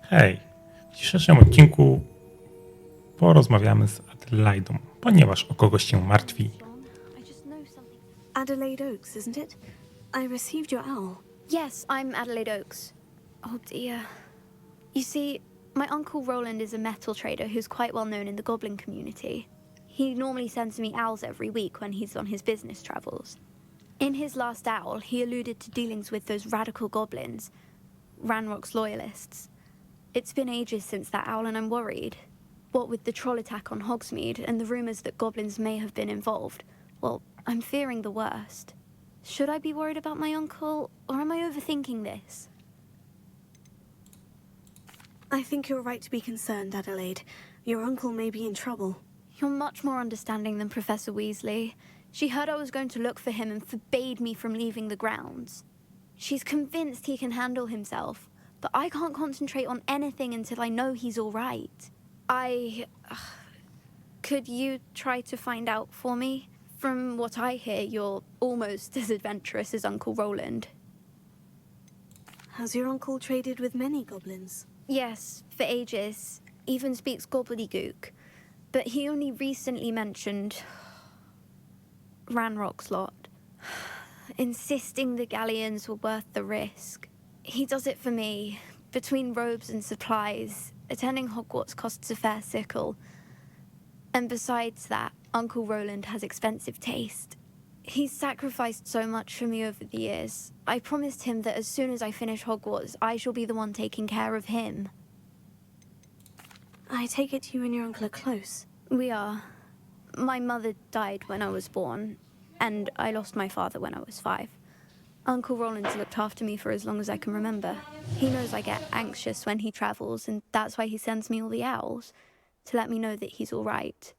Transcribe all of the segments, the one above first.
Hej, w dzisiejszym odcinku porozmawiamy z Adelaidą, ponieważ o kogoś się martwi. Adelaide Oaks, isn't it? I received your owl. Yes, I'm Adelaide Oaks. Oh dear. You see, my uncle Roland is a metal trader who's quite well known in the goblin community. He normally sends me owls every week when he's on his business travels. In his last owl, he alluded to dealings with those radical goblins, Ranrock's loyalists. It's been ages since that owl and I'm worried. What with the troll attack on Hogsmeade and the rumours that goblins may have been involved, well, I'm fearing the worst. Should I be worried about my uncle, or am I overthinking this? I think you're right to be concerned, Adelaide. Your uncle may be in trouble. You're much more understanding than Professor Weasley. She heard I was going to look for him and forbade me from leaving the grounds. She's convinced he can handle himself, but I can't concentrate on anything until I know he's all right. Could you try to find out for me? From what I hear, you're almost as adventurous as Uncle Roland. Has your uncle traded with many goblins? Yes, for ages. Even speaks gobbledygook. But he only recently mentioned Ranrock's lot, insisting the galleons were worth the risk. He does it for me. Between robes and supplies, attending Hogwarts costs a fair sickle. And besides that, Uncle Roland has expensive taste. He's sacrificed so much for me over the years. I promised him that as soon as I finish Hogwarts, I shall be the one taking care of him. I take it you and your uncle are close. We are. My mother died when I was born, and I lost my father when I was 5. Uncle Roland's looked after me for as long as I can remember. He knows I get anxious when he travels, and that's why he sends me all the owls, to let me know that he's all right.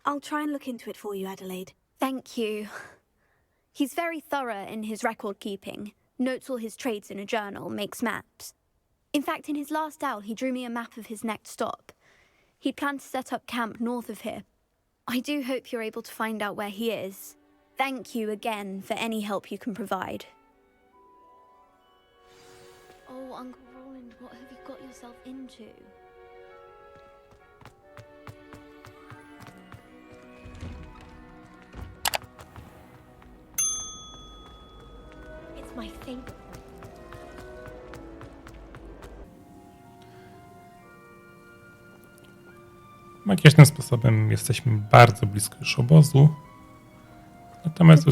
I'll try and look into it for you, Adelaide. Thank you. He's very thorough in his record keeping, notes all his trades in a journal, makes maps. In fact, in his last owl, he drew me a map of his next stop. He'd planned to set up camp north of here. I do hope you're able to find out where he is. Thank you again for any help you can provide. Oh, Uncle Roland, what have you got yourself into? It's my favorite. Magicznym sposobem jesteśmy bardzo blisko już obozu. Natomiast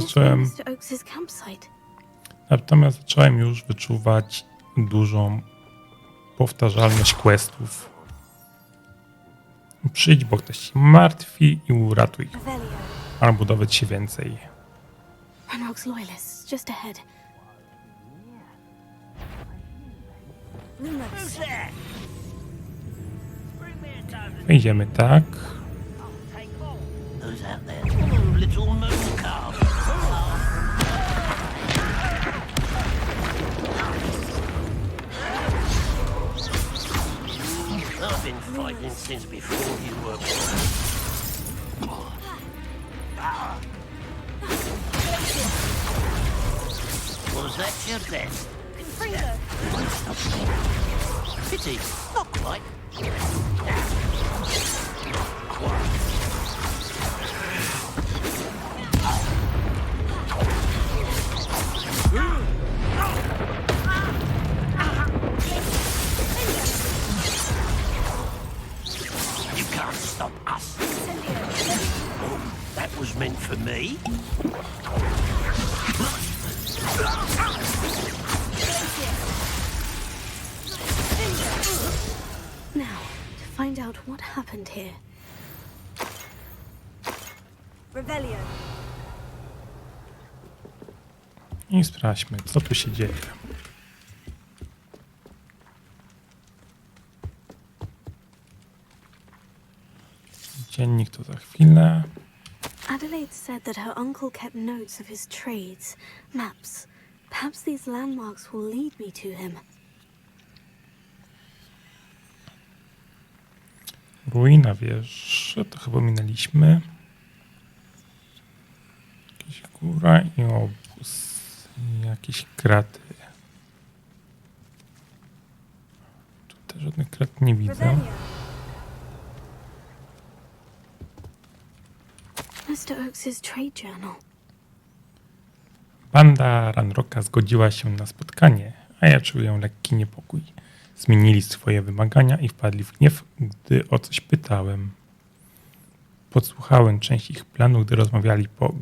zacząłem już wyczuwać dużą powtarzalność questów. Przyjdź, bo ktoś się martwi i uratuj. Albo dowiedz się więcej. Ranrock's loyalists, just ahead. Wejdziemy tak. I've been fighting since before you were born. Was that your best? Pity, not quite. You can't stop us. Oh, that was meant for me. Now, to find out what happened here. Revelio. I sprawdźmy, co tu się dzieje. Dziennik to za chwilę. Adelaide said that her uncle kept notes of his trades, maps. Perhaps these landmarks will lead me to him. Ruina wieży, to chyba minęliśmy. Jakaś góra i obóz. Jakieś kraty. Tutaj żadnych krat nie widzę. Revelio. Mr. Oakes's trade journal. Banda Ranrocka zgodziła się na spotkanie, a ja czuję lekki niepokój. Zmienili swoje wymagania i wpadli w gniew, gdy o coś pytałem. Podsłuchałem część ich planu, gdy rozmawiali po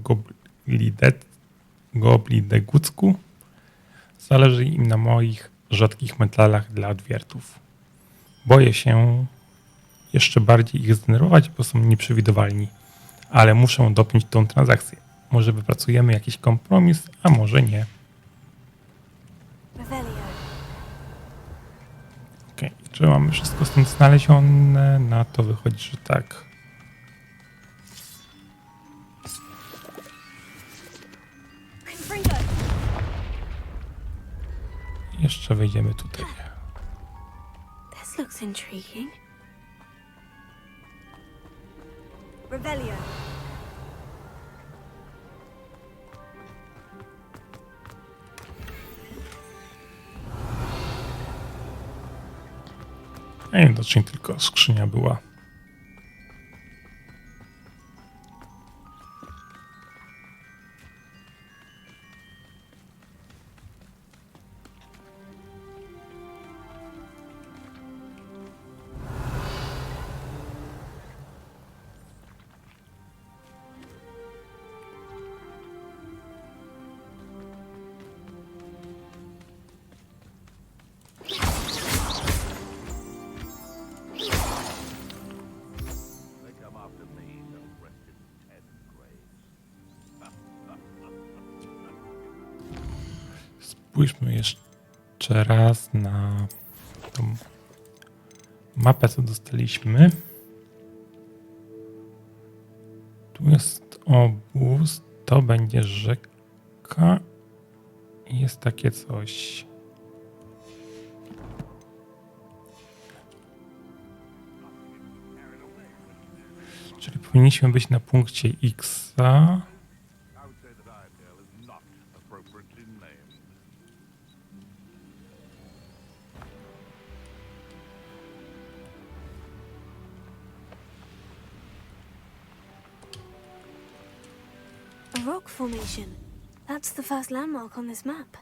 goblidegucku. Zależy im na moich rzadkich metalach dla odwiertów. Boję się jeszcze bardziej ich zdenerwować, bo są nieprzewidywalni. Ale muszę dopiąć tą transakcję. Może wypracujemy jakiś kompromis, a może nie. Revelio. Okej, czy mamy wszystko stąd znalezione? Na to wychodzi, że tak. Confringo! Jeszcze wejdziemy tutaj. This looks intriguing. Revelio! Widocznie tylko skrzynia była. Spójrzmy jeszcze raz na tą mapę, co dostaliśmy. Tu jest obóz, to będzie rzeka i jest takie coś. Czyli powinniśmy być na punkcie X-a. A rock formation. That's the first landmark on this map.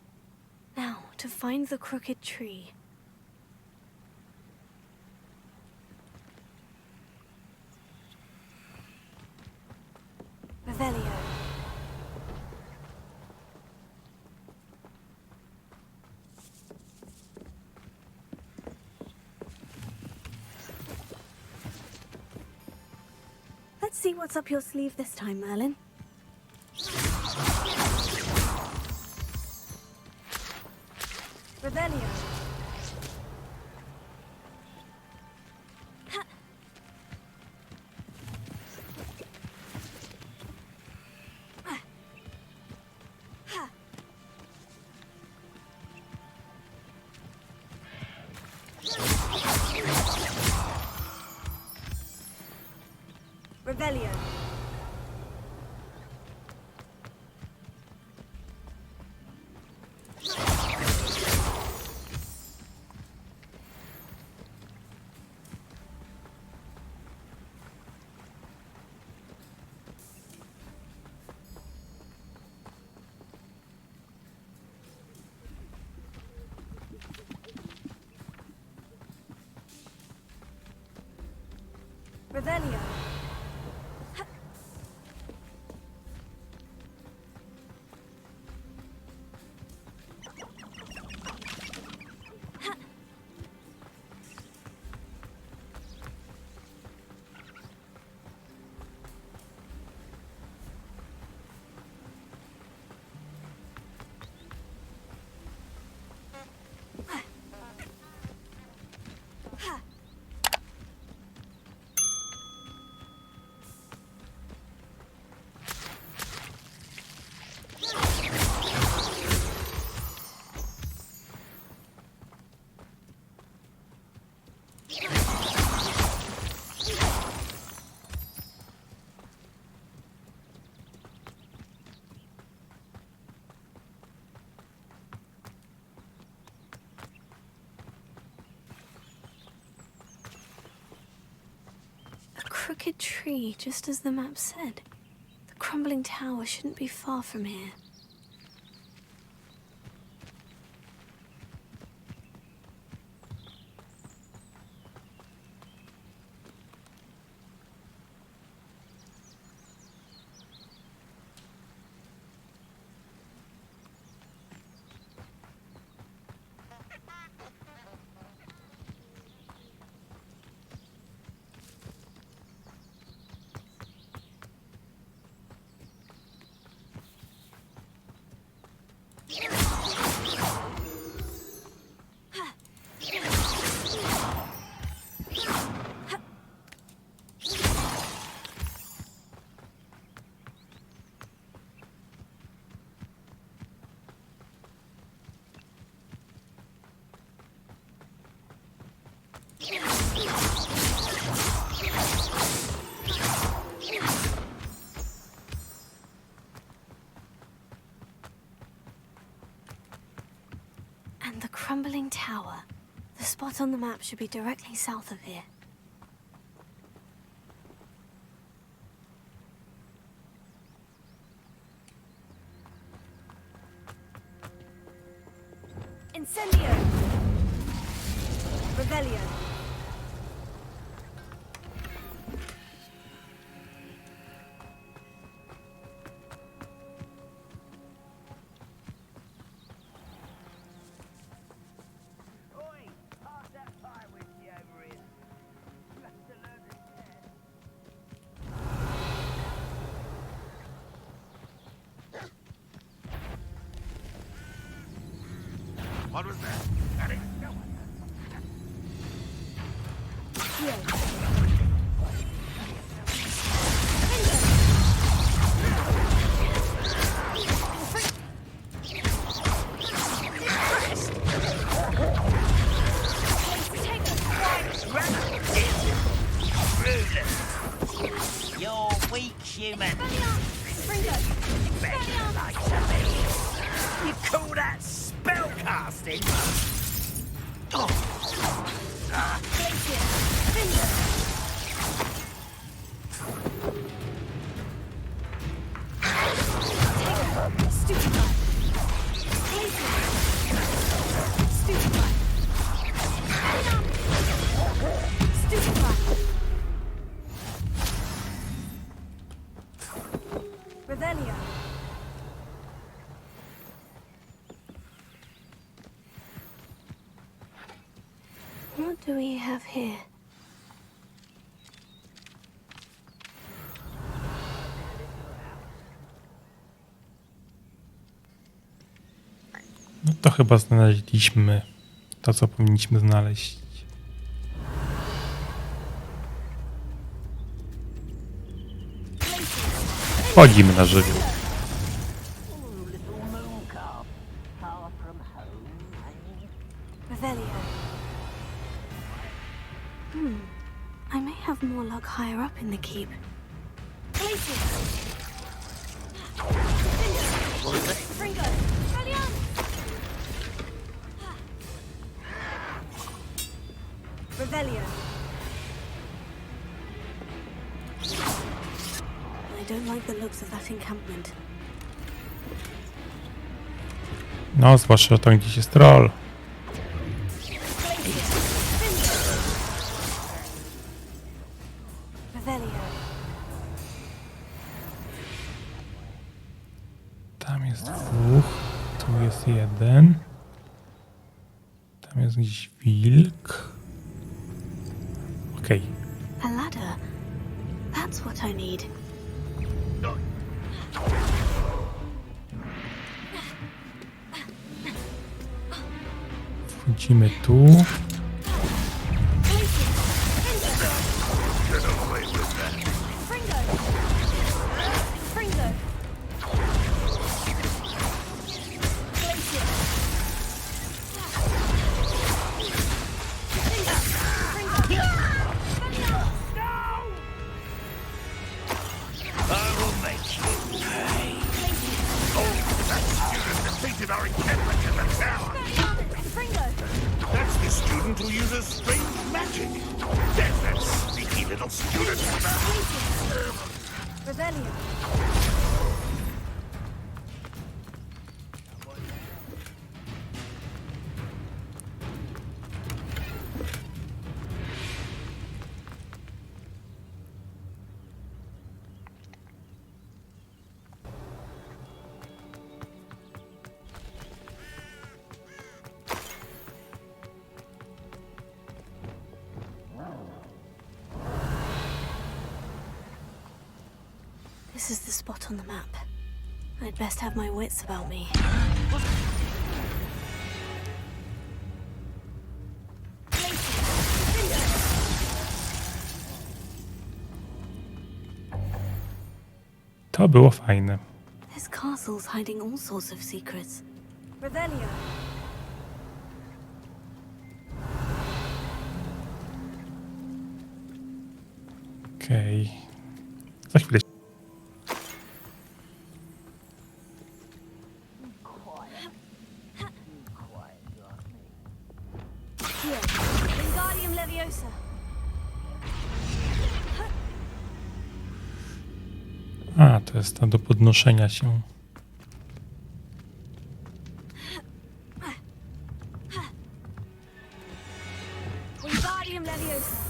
Now, to find the crooked tree. Revelio. Let's see what's up your sleeve this time, Merlin. Revelio. Ha. Ah. Ha. Revelio. Revelio. Ha. Ha. crooked tree, just as the map said. The crumbling tower shouldn't be far from here. And the crumbling tower. The spot on the map should be directly south of here. Incendio! Rebellion! What was that? Got it? You're weak, human. You call that spellcasting? Revelio. What do we have here? No to chyba znaleźliśmy to, co powinniśmy znaleźć. Wchodzimy na żywioł. Revelio. I may have more luck higher up in the keep. Revelio. I don't like the looks of that encampment. No, zwłaszcza tam gdzieś jest troll. Tam jest dwóch, tu jest jeden. Tam jest gdzieś wilk. Okej. A ladder. That's what I need. Wchodzimy tu. That's the student chosen to use a strange magic. There's that sneaky little student. Rebellion. This is the spot on the map. I'd best have my wits about me. To było fajne. This castle's hiding all sorts of secrets. Revelio. Okej. Za chwilę. Here, Wingardium Leviosa. A, to jest to do podnoszenia się. Wingardium Leviosa.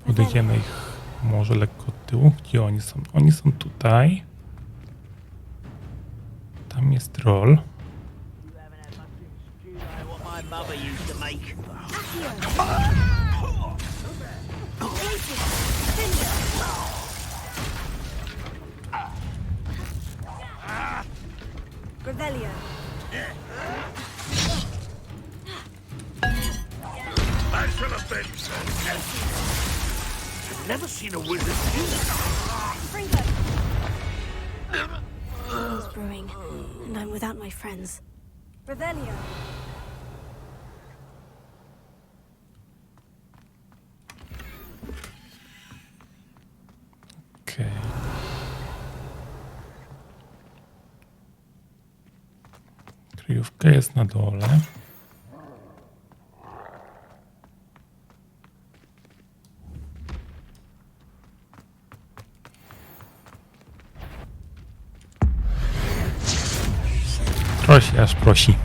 Podejdziemy ich może lekko od tyłu. Gdzie oni są? Oni są tutaj. Tam jest troll. You haven't had much in stew like what my mother used to make. Revelio. I shall avenge them. I've never seen a wizard do that. Fringo. War's brewing, and I'm without my friends. Revelio. Okej. Kryjówka jest na dole. Prosi, aż prosi.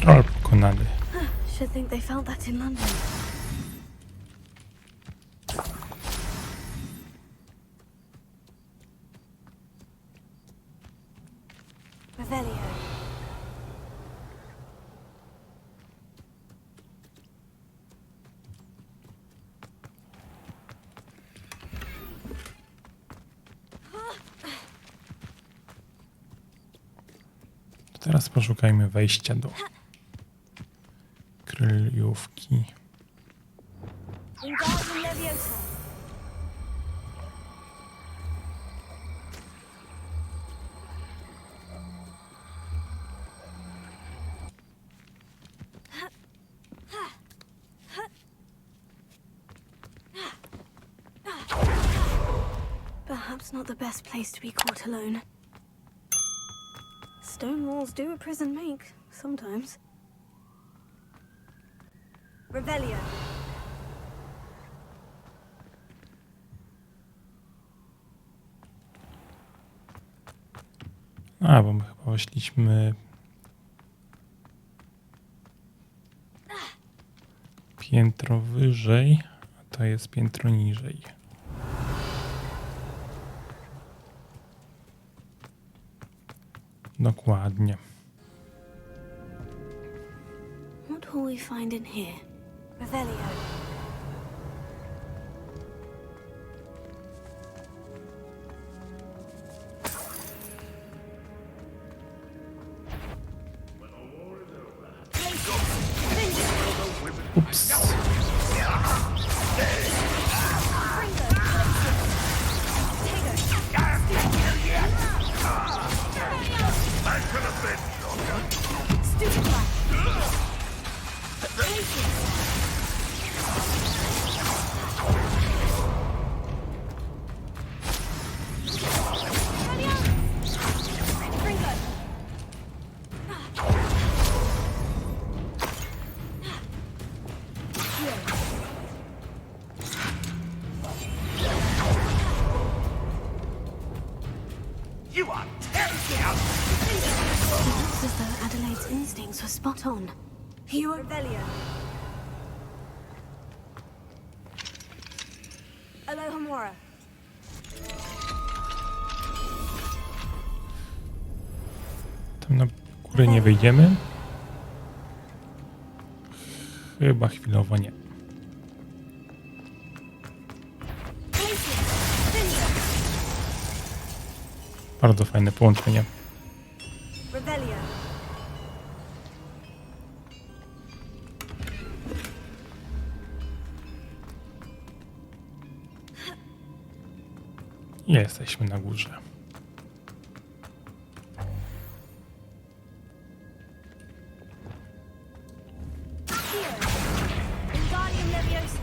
Troll pokonany. Should think they felt that in London. Revelio. Teraz poszukajmy wejścia do kryjówki. Wingardium Leviosa. Perhaps not the best place to be caught alone. Stone walls do a prison make, sometimes. Revelio. A, bo my chyba weszliśmy piętro wyżej, a to jest piętro niżej. Dokładnie. What will we find in here? Revelio. Ups. You are terrible! It looks as though Adelaide's instincts were spot on. You are Revelio. Alohomora. Tam na górę nie wyjdziemy. Chyba chwilowo nie. Bardzo fajne połączenie. Revelio. Jesteśmy na górze. Wingardium Leviosa.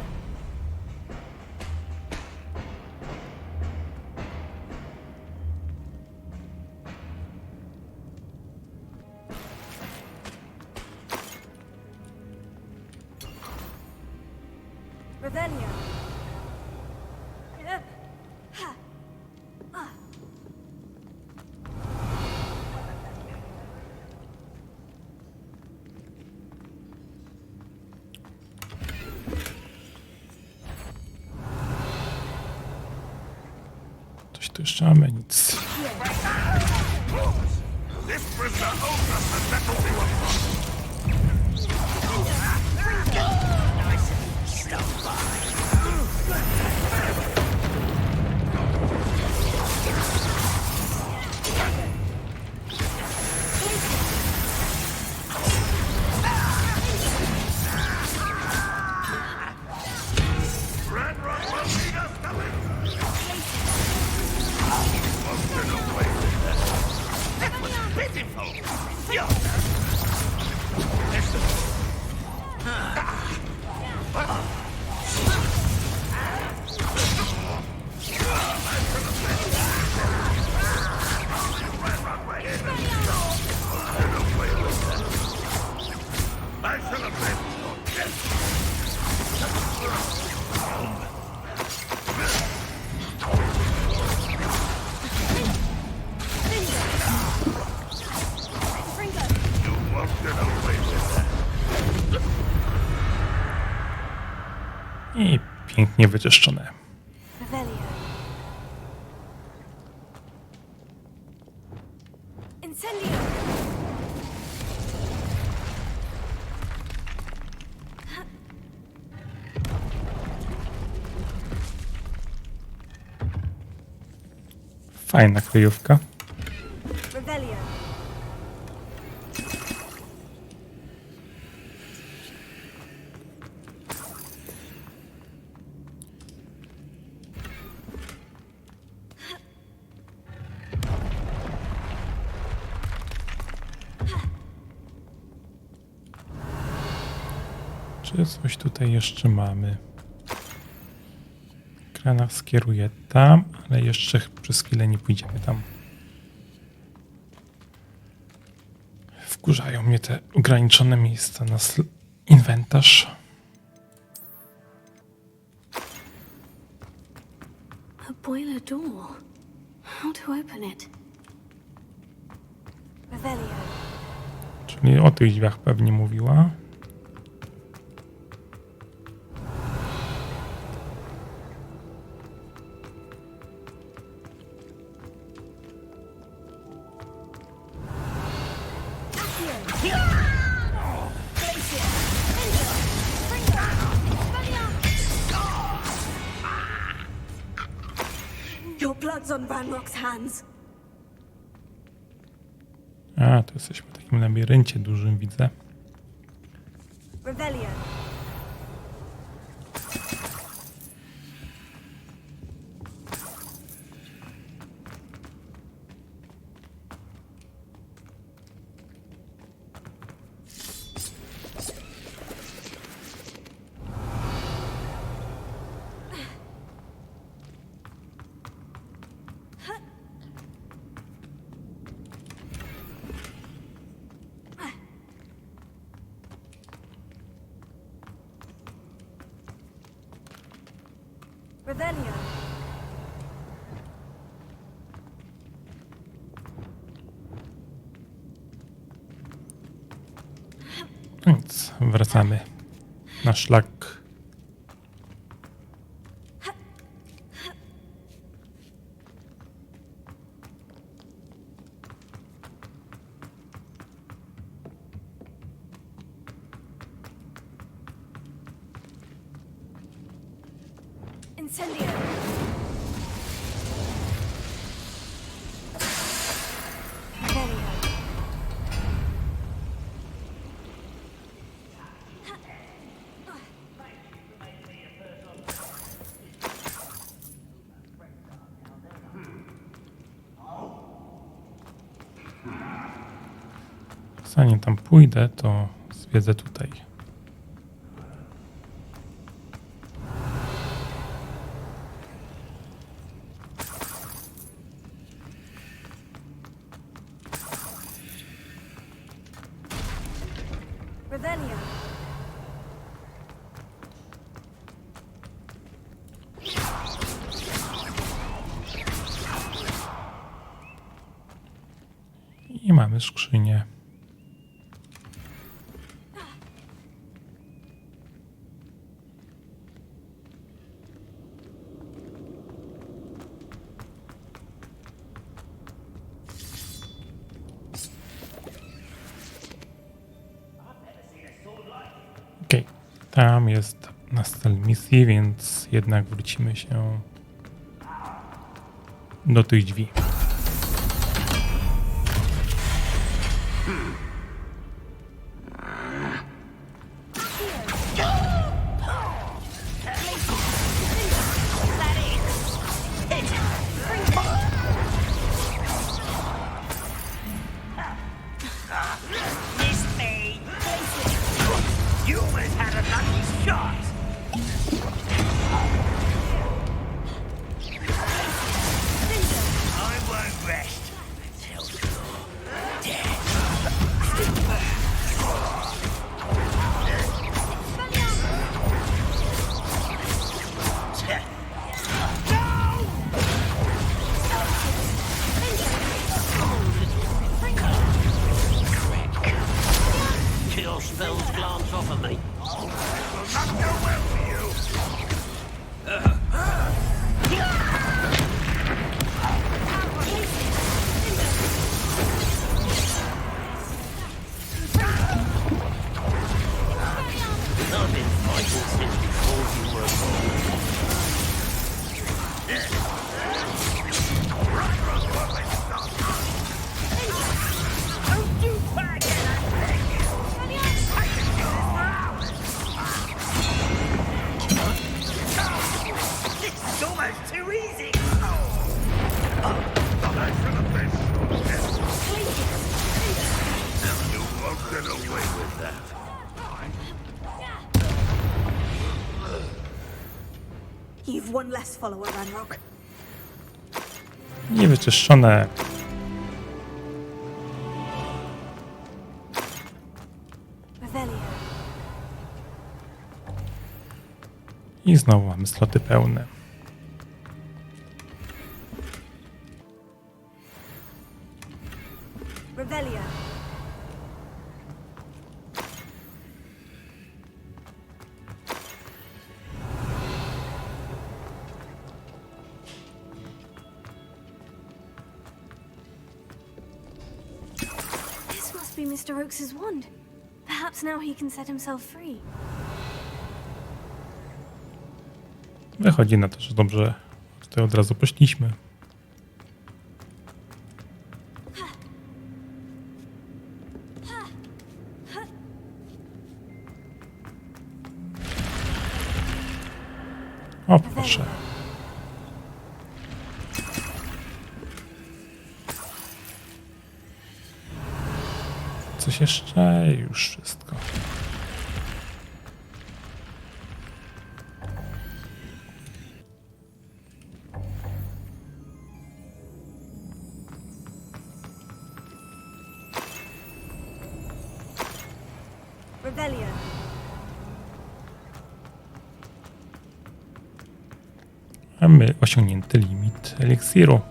Revelio. Coś tu jeszcze mamy? Nic. This prisoner owes us a penalty of Red Rock will lead us to it! Mountain away with that! That was pitiful! Listen. I shall avenge your death! You won't get away with that! I pięknie wyczyszczone. Revelio. Incendio. Fajna kryjówka. Revelio. Czy coś tutaj jeszcze mamy? Kranach skieruje tam, ale jeszcze przez chwilę nie pójdziemy tam. Wkurzają mnie te ograniczone miejsca na inwentarz. boiler door. How to open it? Revelio. Czyli o tych drzwiach pewnie mówiła. Your blood's on Ranrock's hands. A, to jesteśmy w takim labiryncie dużym, widzę. Revelio. Revelio. Więc wracamy na szlak. Incendio. Revelio. Zanim tam pójdę, to zwiedzę tutaj. Revelio. I mamy skrzynię. Okej, tam jest na stal misji, więc jednak wrócimy się do tych drzwi. Missed me. You almost had a lucky shot. I won't rest until you're dead. Your spells glance off of me. Will not go well for you. I've been fighting since before you were born. Don't you back in that thing! I can do this for hours! This is almost too easy! I should have been. You won't get away with that. You've one less follower, Ranrock. Niewyczyszczone. Revelio. I znowu mamy sloty pełne. Revelio. This must be Mr. Oakes's wand. Perhaps now he can set himself free. Wychodzi na to, że dobrze tutaj od razu poszliśmy. O, proszę. Coś jeszcze? Już wszystko. Revelio. Mamy osiągnięty limit eliksiru.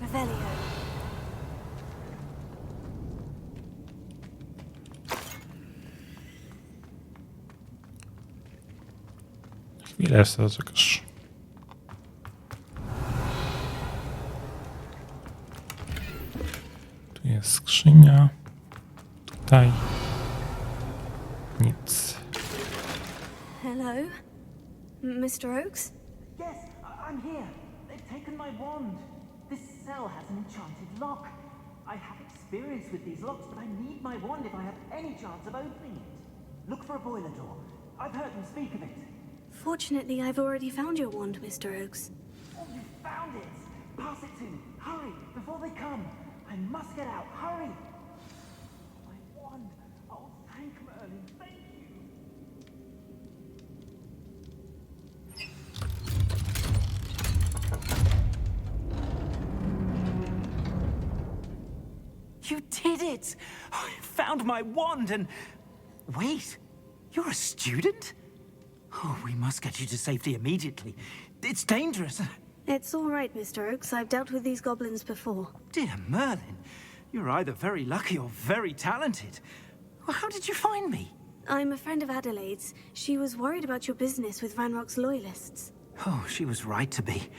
Revelio. Chwilę jeszcze zaczekasz. Tu jest skrzynia. Tutaj nic. Hello? Mr. Oakes? Yes, I'm here. They've taken my wand. This cell has an enchanted lock. I have experience with these locks, but I need my wand if I have any chance of opening it. Look for a boiler door. I've heard them speak of it. Fortunately, I've already found your wand, Mr. Oakes. Oh, you found it! Pass it to me. Hurry, before they come. I must get out. Hurry! My wand. Oh, thank Merlin. Thank you. You did it! I found my wand and... Wait, you're a student? Oh, we must get you to safety immediately. It's dangerous. It's all right, Mr. Oakes. I've dealt with these goblins before. Dear Merlin, you're either very lucky or very talented. Well, how did you find me? I'm a friend of Adelaide's. She was worried about your business with Ranrock's loyalists. Oh, she was right to be.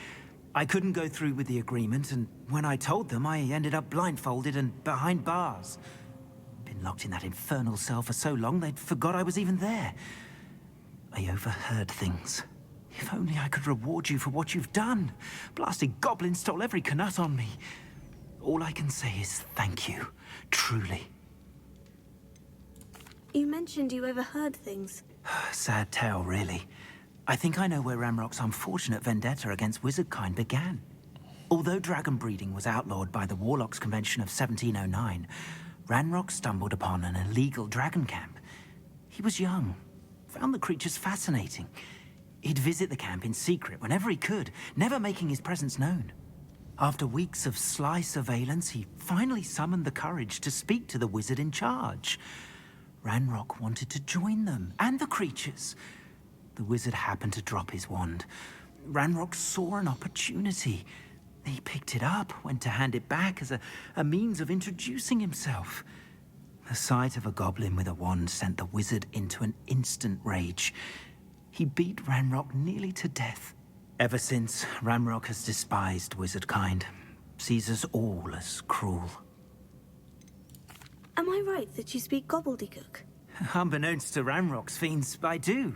I couldn't go through with the agreement, and when I told them, I ended up blindfolded and behind bars. Been locked in that infernal cell for so long, they'd forgot I was even there. I overheard things. If only I could reward you for what you've done. Blasted goblin stole every knut on me. All I can say is thank you, truly. You mentioned you overheard things. Sad tale, really. I think I know where Ranrock's unfortunate vendetta against wizardkind began. Although dragon breeding was outlawed by the Warlocks Convention of 1709, Ranrock stumbled upon an illegal dragon camp. He was young, found the creatures fascinating. He'd visit the camp in secret whenever he could, never making his presence known. After weeks of sly surveillance, he finally summoned the courage to speak to the wizard in charge. Ranrock wanted to join them, and the creatures. The wizard happened to drop his wand. Ranrock saw an opportunity. He picked it up, went to hand it back as a means of introducing himself. The sight of a goblin with a wand sent the wizard into an instant rage. He beat Ranrock nearly to death. Ever since, Ranrock has despised wizardkind, sees us all as cruel. Am I right that you speak gobbledygook? Unbeknownst to Ranrock's fiends, I do.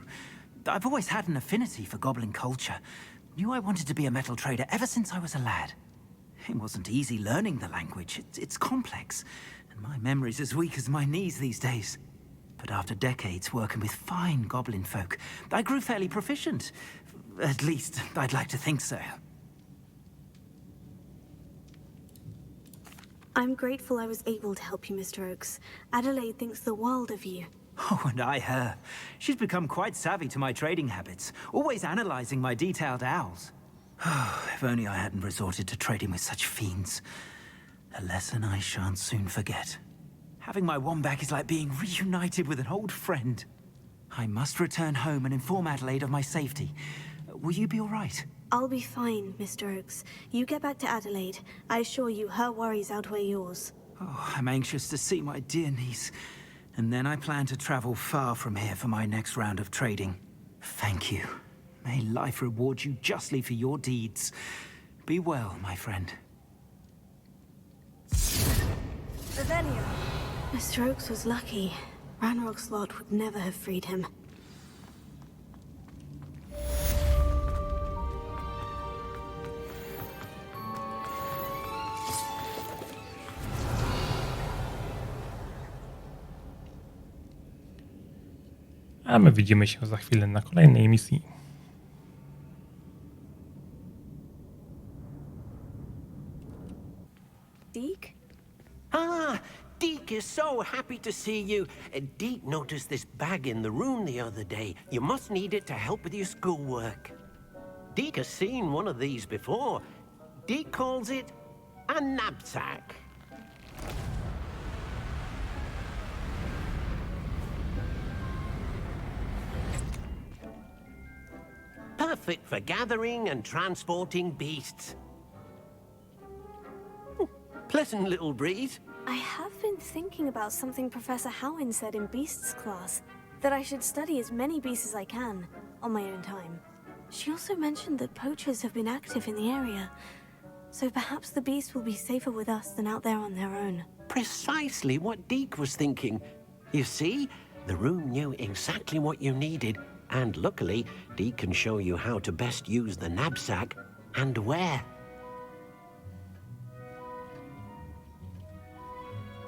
I've always had an affinity for goblin culture. Knew I wanted to be a metal trader ever since I was a lad. It wasn't easy learning the language. It's complex, and my memory's as weak as my knees these days. But after decades working with fine goblin folk, I grew fairly proficient. At least, I'd like to think so. I'm grateful I was able to help you, Mr. Oakes. Adelaide thinks the world of you. Oh, and I her. She's become quite savvy to my trading habits, always analyzing my detailed owls. If only I hadn't resorted to trading with such fiends. A lesson I shan't soon forget. Having my wombat is like being reunited with an old friend. I must return home and inform Adelaide of my safety. Will you be all right? I'll be fine, Mr. Oakes. You get back to Adelaide. I assure you, her worries outweigh yours. Oh, I'm anxious to see my dear niece. And then I plan to travel far from here for my next round of trading. Thank you. May life reward you justly for your deeds. Be well, my friend. Revelio. Mr. Oakes was lucky. Ranrock's lot would never have freed him. A my widzimy się za chwilę na kolejnej misji. Deke? Ah, Deke is so happy to see you. Deke noticed this bag in the room the other day. You must need it to help with your schoolwork. Deke has seen one of these before. Deke calls it a knapsack. Perfect for gathering and transporting beasts. Pleasant little breeze. I have been thinking about something Professor Howin said in Beasts class, that I should study as many beasts as I can, on my own time. She also mentioned that poachers have been active in the area, so perhaps the beasts will be safer with us than out there on their own. Precisely what Deke was thinking. You see, the room knew exactly what you needed, and luckily, Deke can show you how to best use the knapsack and where.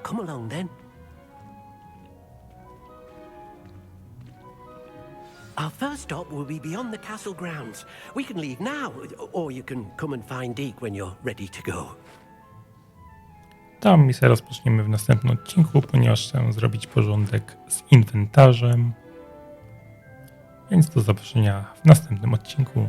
Come along then. Our first stop will be beyond the castle grounds. We can leave now, or you can come and find Deke when you're ready to go. Tam misję rozpoczniemy w następnym odcinku, ponieważ chcę zrobić porządek z inwentarzem. Więc do zobaczenia w następnym odcinku.